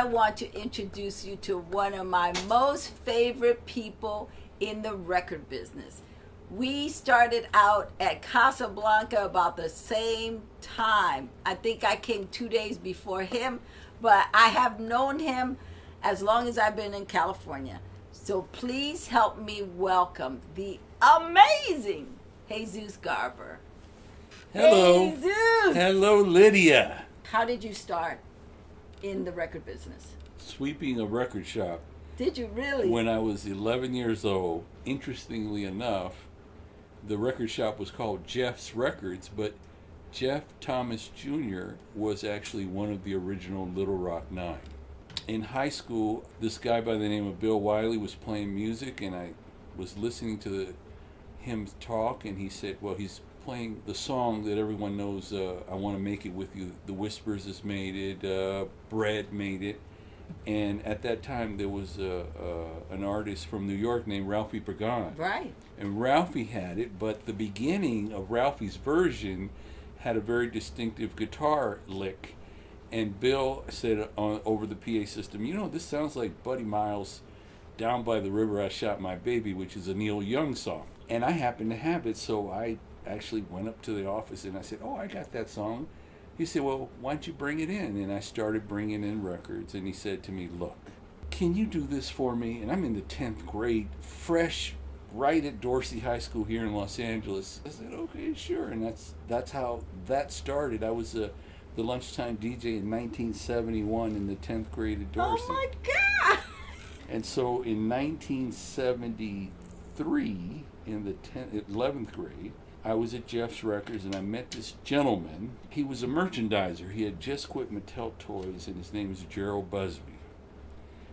I want to introduce you to one of my most favorite people in the record business. We started out at Casablanca about the same time. I think I came 2 days before him, but I have known him as long as I've been in California. So please help me welcome the amazing Jesus Garber. Hello. Jesus! Hello, Lydia. How did you start in the record business? Sweeping a record shop. Did you really? When I was 11 years old. Interestingly enough, the record shop was called Jeff's Records, but Jeff Thomas Jr. was actually one of the original Little Rock Nine. In high school, this guy by the name of Bill Wiley was playing music, and I was listening to him talk, and he said, well, he's playing the song that everyone knows, I Want to Make It With You. The Whispers has made it, Bread made it. And at that time, there was an artist from New York named Ralphie Bergant. Right. And Ralphie had it, but the beginning of Ralphie's version had a very distinctive guitar lick. And Bill said over the PA system, you know, this sounds like Buddy Miles' Down by the River I Shot My Baby, which is a Neil Young song. And I happened to have it, so I actually went up to the office and I said, oh, I got that song. He said, well, why don't you bring it in? And I started bringing in records, and he said to me, look, can you do this for me? And I'm in the 10th grade, fresh, right at Dorsey High School here in Los Angeles. I said, okay, sure. And that's how that started. I was the lunchtime DJ in 1971 in the 10th grade at Dorsey. Oh, my God! And so in 1973, in the 11th grade, I was at Jeff's Records, and I met this gentleman. He was a merchandiser. He had just quit Mattel Toys, and his name is Jheryl Busby.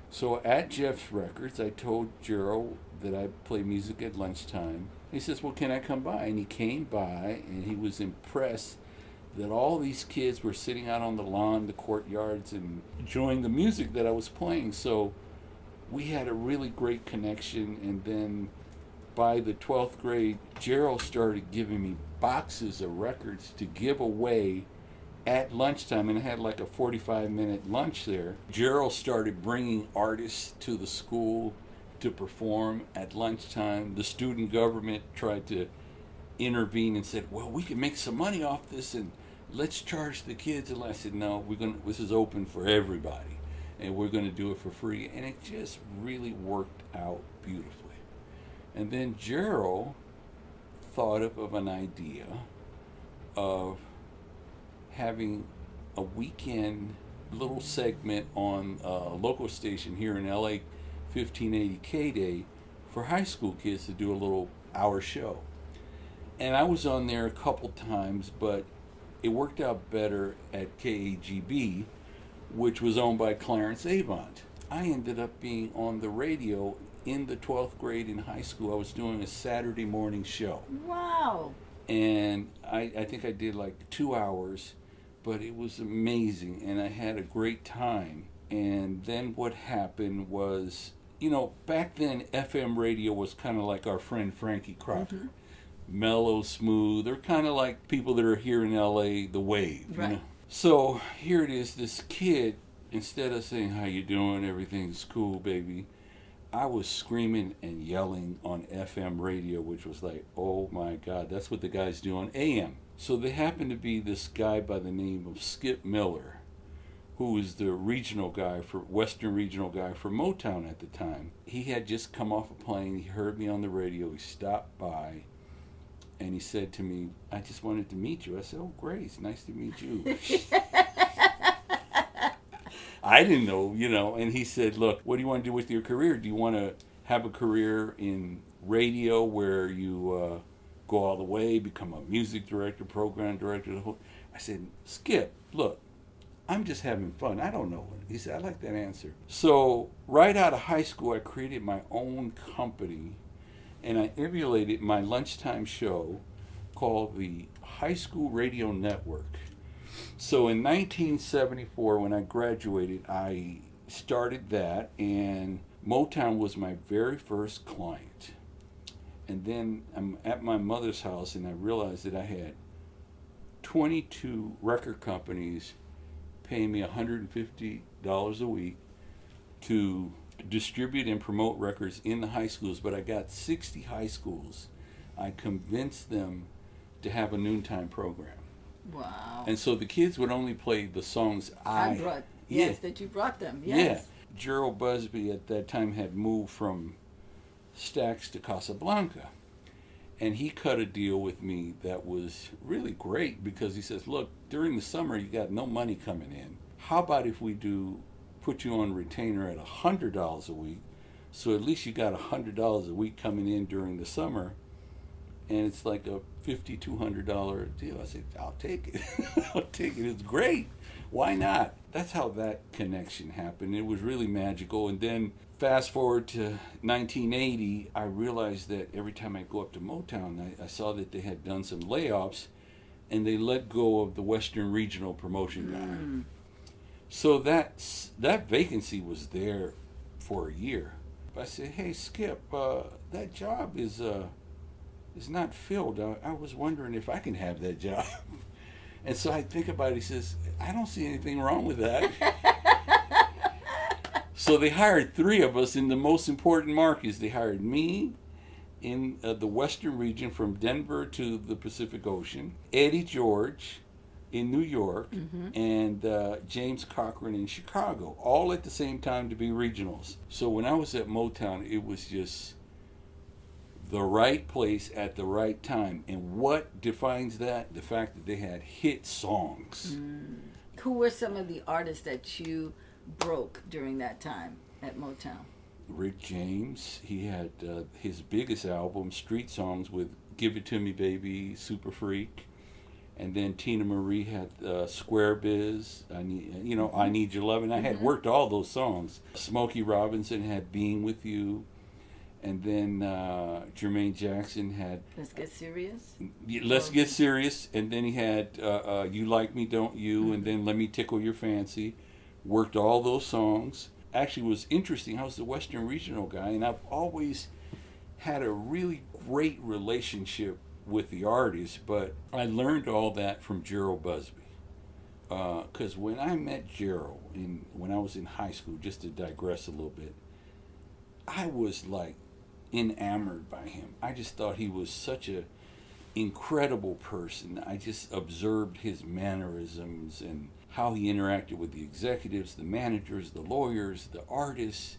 So at Jeff's Records, I told Jheryl that I play music at lunchtime. He says, well, can I come by? And he came by, and he was impressed that all these kids were sitting out on the lawn, the courtyards, and enjoying the music that I was playing. So we had a really great connection, and then by the 12th grade, Jheryl started giving me boxes of records to give away at lunchtime, and I had like a 45-minute lunch there. Jheryl started bringing artists to the school to perform at lunchtime. The student government tried to intervene and said, well, we can make some money off this, and let's charge the kids. And I said, no, this is open for everybody, and we're going to do it for free. And it just really worked out beautifully. And then Jheryl thought of an idea of having a weekend little segment on a local station here in LA, 1580 K-Day, for high school kids to do a little hour show. And I was on there a couple times, but it worked out better at KAGB, which was owned by Clarence Avant. I ended up being on the radio in the 12th grade in high school. I was doing a Saturday morning show. Wow. And I think I did like 2 hours, but it was amazing, and I had a great time. And then what happened was, you know, back then FM radio was kind of like our friend Frankie Crocker. Mm-hmm. Mellow, smooth. They're kind of like people that are here in LA, the Wave. Right. You know? So here it is, this kid, instead of saying, how you doing, everything's cool, baby, I was screaming and yelling on FM radio, which was like, oh my God, that's what the guys do on AM. So there happened to be this guy by the name of Skip Miller, who was the Western regional guy for Motown at the time. He had just come off a plane, he heard me on the radio, he stopped by, and he said to me, I just wanted to meet you. I said, oh great, it's nice to meet you. I didn't know, you know, and he said, look, what do you want to do with your career? Do you want to have a career in radio where you go all the way, become a music director, program director? I said, Skip, look, I'm just having fun. I don't know. He said, I like that answer. So right out of high school, I created my own company, and I emulated my lunchtime show called the High School Radio Network. So in 1974, when I graduated, I started that, and Motown was my very first client. And then I'm at my mother's house, and I realized that I had 22 record companies paying me $150 a week to distribute and promote records in the high schools, but I got 60 high schools. I convinced them to have a noontime program. Wow. And so the kids would only play the songs I brought. Yes, that you brought them. Yes. Yeah. Jheryl Busby at that time had moved from Stax to Casablanca. And he cut a deal with me that was really great because he says, look, during the summer you got no money coming in. How about if we put you on retainer at $100 a week, so at least you got $100 a week coming in during the summer, and it's like a $5,200 deal. I said, I'll take it. I'll take it. It's great. Why not? That's how that connection happened. It was really magical. And then fast forward to 1980, I realized that every time I go up to Motown, I saw that they had done some layoffs, and they let go of the Western Regional promotion guy. So that vacancy was there for a year. I said, hey, Skip, that job is not filled. I was wondering if I can have that job. And so I think about it. He says, I don't see anything wrong with that. So they hired 3 of us in the most important markets. They hired me in the Western region from Denver to the Pacific Ocean, Eddie George in New York, and James Cochran in Chicago, all at the same time to be regionals. So when I was at Motown, it was just the right place at the right time. And what defines that? The fact that they had hit songs. Who were some of the artists that you broke during that time at Motown? Rick James, he had his biggest album, Street Songs, with Give It To Me Baby, Super Freak. And then Teena Marie had Square Biz, I Need Your Love. And I had worked all those songs. Smokey Robinson had Being With You. And then Jermaine Jackson had Let's Get Serious. Let's Get Serious. And then he had You Like Me, Don't You? And then Let Me Tickle Your Fancy. Worked all those songs. Actually, it was interesting. I was the Western Regional guy, and I've always had a really great relationship with the artists, but I learned all that from Jheryl Busby. Because when I met Jheryl, when I was in high school, just to digress a little bit, I was like enamored by him. I just thought he was such a incredible person. I just observed his mannerisms and how he interacted with the executives, the managers, the lawyers, the artists,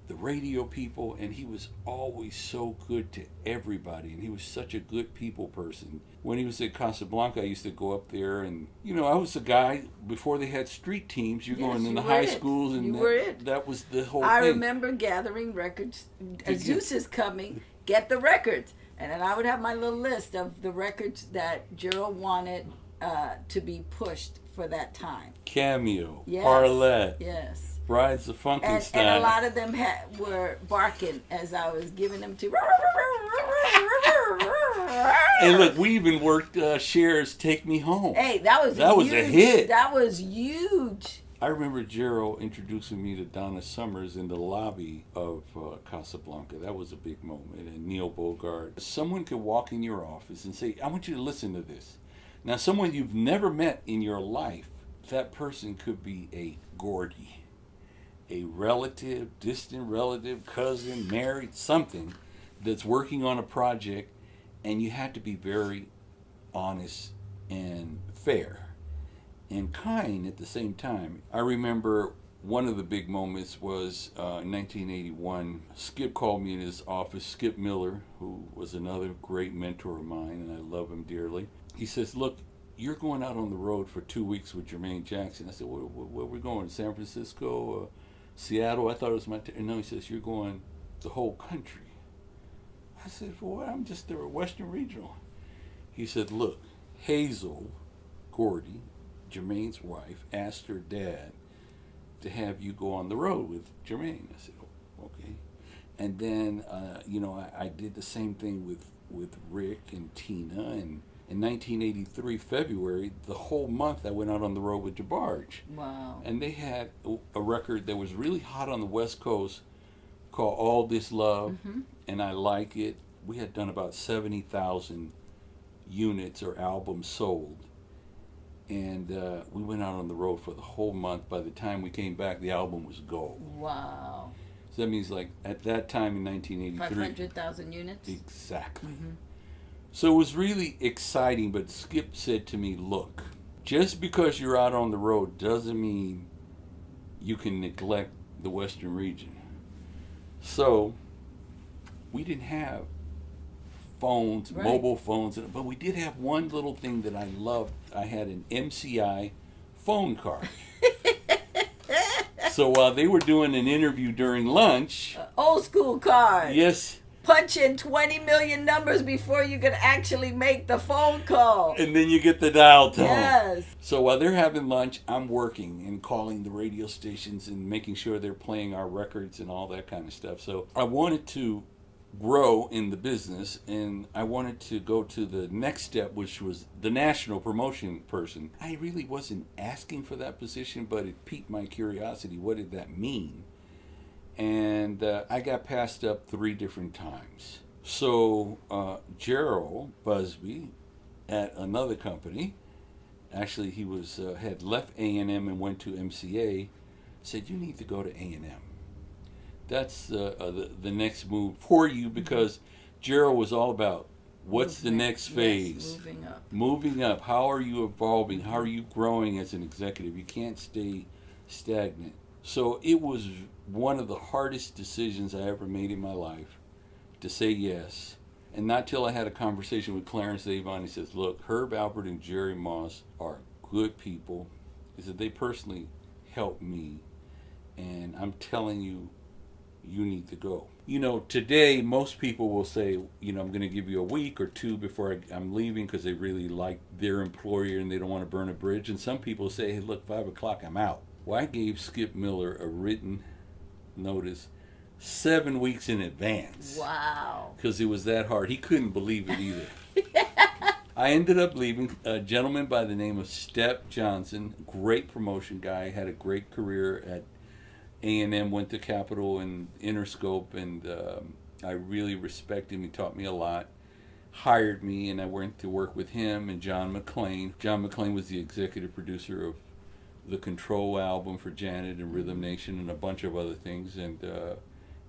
the radio people, and he was always so good to everybody, and he was such a good people person. When he was at Casablanca, I used to go up there, and I was the guy before they had street teams. You're going in the high schools, and that was the whole thing. I remember gathering records. Zeus is coming, get the records. And then I would have my little list of the records that Jheryl wanted to be pushed for that time. Cameo, yes. Parlette, yes. Brides of Funkenstein. And a lot of them were barking as I was giving them to. And look, we even worked Cher's Take Me Home. Hey, that was a hit. That was huge. I remember Jheryl introducing me to Donna Summers in the lobby of Casablanca. That was a big moment. And Neil Bogart. Someone could walk in your office and say, I want you to listen to this. Now, someone you've never met in your life, that person could be a Gordy, a relative, distant relative, cousin, married, something that's working on a project, and you have to be very honest and fair and kind at the same time. I remember one of the big moments was in 1981. Skip called me in his office, Skip Miller, who was another great mentor of mine, and I love him dearly. He says, look, you're going out on the road for 2 weeks with Jermaine Jackson. I said, where are we going? San Francisco? Seattle? I thought it was no, he says, you're going the whole country. I said, well, I'm just the Western Regional. He said, look, Hazel Gordy, Jermaine's wife, asked her dad to have you go on the road with Jermaine. I said, oh, okay. And then, I did the same thing with Rick and Teena, and in 1983, February, the whole month I went out on the road with DeBarge. Wow. And they had a record that was really hot on the West Coast called All This Love, and I Like It. We had done about 70,000 units or albums sold. And we went out on the road for the whole month. By the time we came back, the album was gold. Wow. So that means, like, at that time in 1983... 500,000 units? Exactly. Mm-hmm. So it was really exciting, but Skip said to me, look, just because you're out on the road doesn't mean you can neglect the Western region. So we didn't have phones, right. Mobile phones, but we did have one little thing that I loved. I had an MCI phone card. So while they were doing an interview during lunch... Old school card. Yes. Punch in 20 million numbers before you could actually make the phone call. And then you get the dial tone. Yes. So while they're having lunch, I'm working and calling the radio stations and making sure they're playing our records and all that kind of stuff. So I wanted to grow in the business, and I wanted to go to the next step, which was the national promotion person. I really wasn't asking for that position, but it piqued my curiosity. What did that mean? And I got passed up 3 different times. So Jheryl Busby at another company, actually he was had left A&M and went to MCA, said, you need to go to A&M. That's the next move for you, because Jheryl was all about what's the next phase. Yes, moving up. Moving up. How are you evolving? How are you growing as an executive? You can't stay stagnant. So it was one of the hardest decisions I ever made in my life, to say yes. And not till I had a conversation with Clarence Avant. He says, look, Herb Alpert and Jerry Moss are good people. He said, they personally helped me. And I'm telling you, you need to go. You know, today, most people will say, you know, I'm going to give you a week or 2 before I'm leaving, because they really like their employer and they don't want to burn a bridge. And some people say, hey, look, 5 o'clock, I'm out. Well, I gave Skip Miller a written notice 7 weeks in advance. Wow. Because it was that hard. He couldn't believe it either. I ended up leaving. A gentleman by the name of Step Johnson, great promotion guy, had a great career at A&M, went to Capitol and Interscope, and I really respect him. He taught me a lot. Hired me, and I went to work with him and John McClain. John McClain was the executive producer of the Control album for Janet and Rhythm Nation and a bunch of other things, and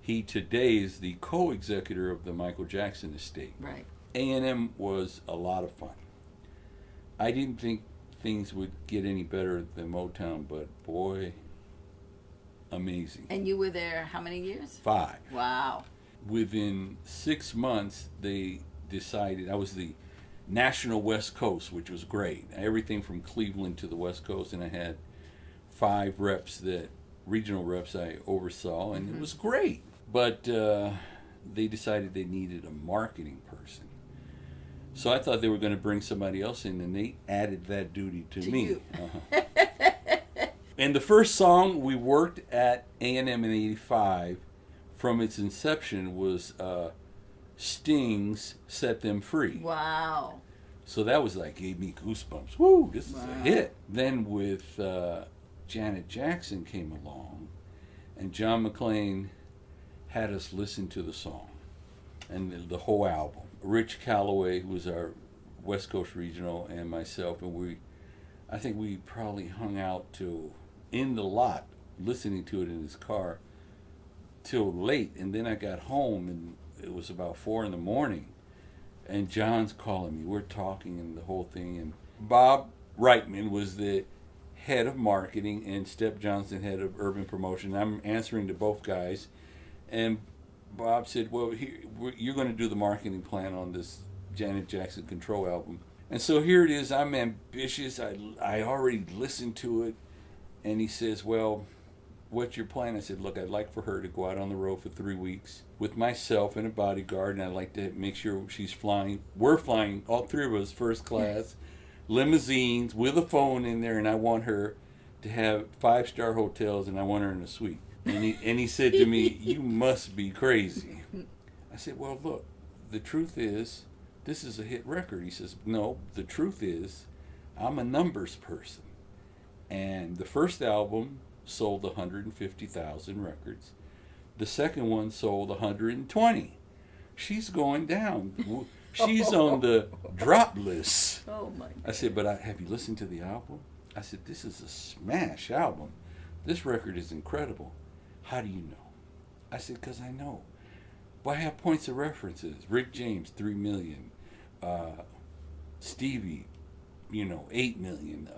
he today is the co-executor of the Michael Jackson estate. Right. A&M was a lot of fun. I didn't think things would get any better than Motown, but boy, amazing. And you were there how many years? 5. Wow. Within 6 months, they decided, I was the National West Coast, which was great. Everything from Cleveland to the West Coast, and I had 5 reps, regional reps I oversaw, and it was great. But they decided they needed a marketing person. So I thought they were going to bring somebody else in, and they added that duty to me. You. And the first song we worked at A&M in '85, from its inception, was Sting's Set Them Free. Wow. So that was like, gave me goosebumps. Woo, this is Wow. a hit. Then with Janet Jackson came along, and John McClain had us listen to the song and the whole album. Rich Calloway, who was our West Coast regional, and myself, and I think we probably hung out in the lot listening to it in his car till late, and then I got home and it was about 4 a.m, and John's calling me. We're talking and the whole thing, and Bob Reitman was the head of marketing and Step Johnson head of urban promotion. I'm answering to both guys, and Bob said, well, you're going to do the marketing plan on this Janet Jackson Control album. And so here it is. I'm ambitious. I already listened to it. And he says, well, what's your plan? I said, look, I'd like for her to go out on the road for 3 weeks with myself and a bodyguard, and I'd like to make sure she's flying. We're flying, all 3 of us, first class, limousines with a phone in there, and I want her to have 5-star hotels, and I want her in a suite. And he said to me, you must be crazy. I said, well, look, the truth is, this is a hit record. He says, no, the truth is, I'm a numbers person. And the first album sold 150,000 records. The second one sold 120. She's going down. She's on the drop list. Oh my God. I said, but have you listened to the album? I said, this is a smash album. This record is incredible. How do you know? I said, because I know. Well, I have points of references. Rick James, 3 million. Stevie, 8 million.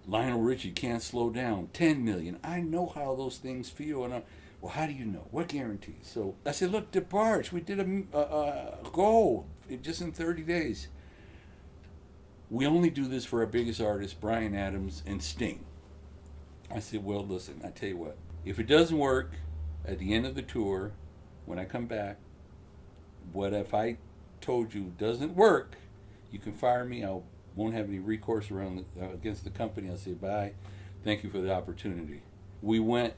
Lionel Richie, Can't Slow Down, 10 million. I know how those things feel. And well, how do you know? What guarantees? So I said, look, DeBarge, we did a gold just in 30 days. We only do this for our biggest artists, Bryan Adams and Sting. I said, well, listen, I tell you what. If it doesn't work at the end of the tour, when I come back, what if I told you doesn't work, you can fire me. I won't have any recourse against the company. I'll say, bye. Thank you for the opportunity. We went,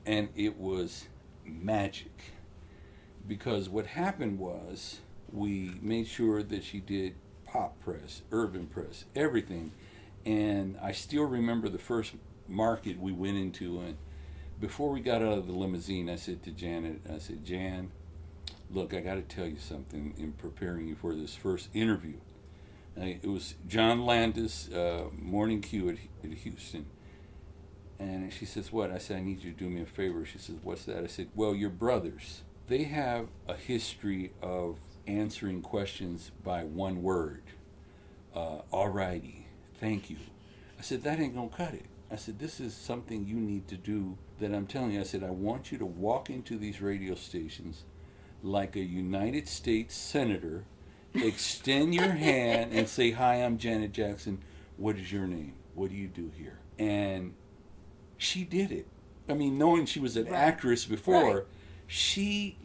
and it was magic. Because what happened was we made sure that she did pop press, urban press, everything. And I still remember the first market we went into, and before we got out of the limousine, I said to Janet, Jan, look, I got to tell you something in preparing you for this first interview. It was John Landis, Morning Q at Houston. And she says, what? I said, I need you to do me a favor. She says, what's that? I said, well, your brothers, they have a history of answering questions by one word. All righty, thank you. I said, that ain't gonna cut it. I said, this is something you need to do that I'm telling you. I said, I want you to walk into these radio stations like a United States Senator, extend your hand and say, hi, I'm Janet Jackson. What is your name? What do you do here? And she did it. I mean, knowing she was an actress before, she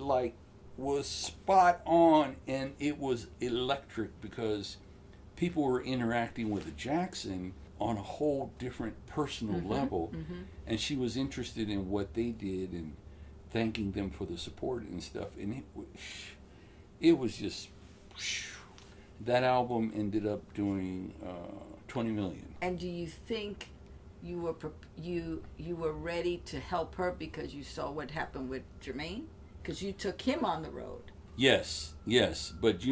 was spot on, and it was electric because people were interacting with the Jackson on a whole different personal level, and she was interested in what they did and thanking them for the support and stuff. And it was just, that album ended up doing 20 million. And do you think you were ready to help her because you saw what happened with Jermaine? Because you took him on the road. Yes. But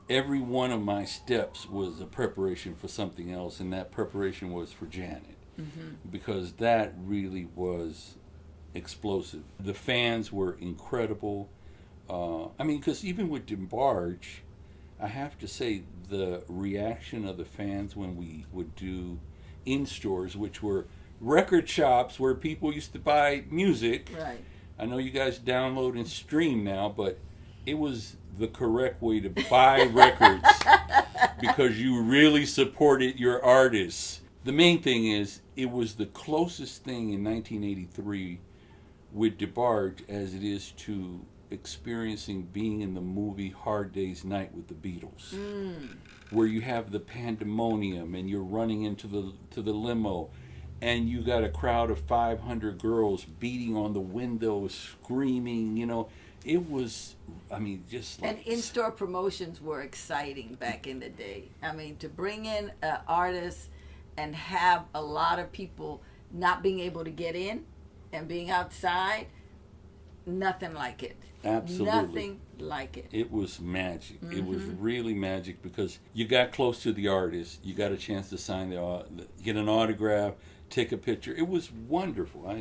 every one of my steps was a preparation for something else, and that preparation was for Janet. Because that really was explosive. The fans were incredible. Because even with DeBarge, I have to say the reaction of the fans when we would do in-stores, which were record shops where people used to buy music. Right. I know you guys download and stream now, but it was the correct way to buy records because you really supported your artists. The main thing is, it was the closest thing in 1983 with DeBarge as it is to experiencing being in the movie Hard Day's Night with the Beatles, where you have the pandemonium and you're running into the limo, and you got a crowd of 500 girls beating on the windows, screaming. It was, just like... And in-store promotions were exciting back in the day. To bring in artists and have a lot of people not being able to get in and being outside, nothing like it. Absolutely. Nothing like it. It was magic. It was really magic because you got close to the artist. You got a chance to sign get an autograph, take a picture. It was wonderful.